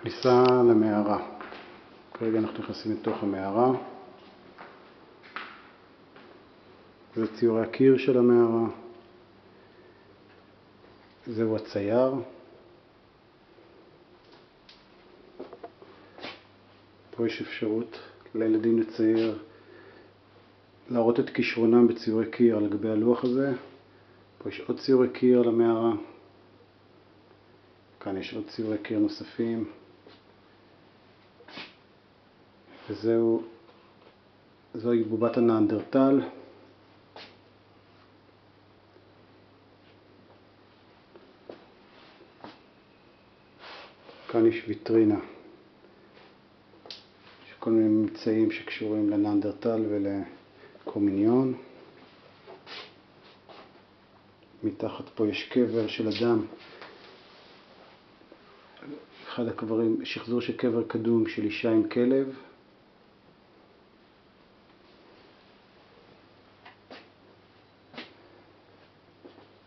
כניסה למערה. כרגע אנחנו נכנסים לתוך המערה. זה ציורי הקיר של המערה. זהו הצייר. פה יש אפשרות לילדים לצייר, להראות את כישרונם בציורי קיר על גבי הלוח הזה. פה יש עוד ציורי קיר על המערה. כאן יש עוד ציורי קיר נוספים. זוהי בובת הנאנדרטל. כאן יש ויטרינה. יש כל מיני ממצאים שקשורים לנאנדרטל ולקרומיניון. מתחת פה יש קבר של אדם. אחד הקברים, שחזור של קבר קדום של אישה עם כלב.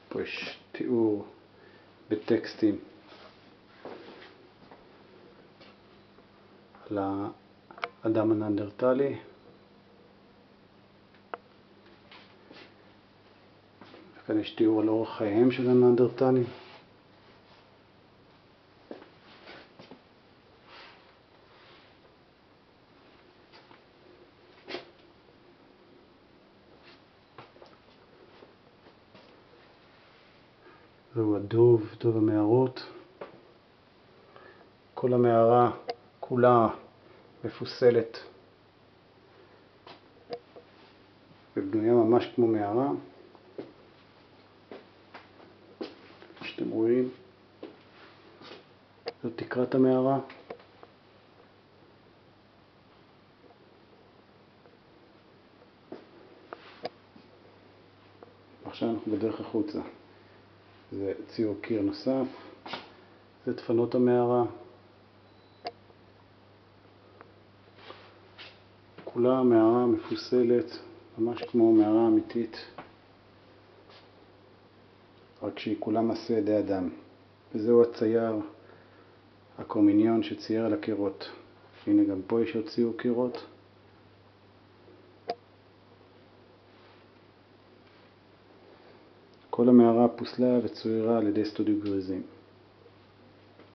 פה יש תיאור בטקסטים על האדם הנאנדרטלי. כאן יש תיאור על אורח חייהם של הנאנדרטלים. זהו הדוב, דוב המערות. כל המערה כולה מפוסלת ובנויה ממש כמו מערה. שאתם רואים, זאת תקרת המערה. עכשיו אנחנו בדרך החוצה. זה ציור קיר נוסף. זה דפנות המערה. כולה מערה מפוסלת, ממש כמו מערה אמיתית, רק שהיא כולה מעשה ידי אדם. וזהו הצייר, הקרומיניון שצייר על הקירות. הנה גם פה יש עוד ציור קירות. כל המערה פוסלה וצוירה על ידי סטודיו גריזים.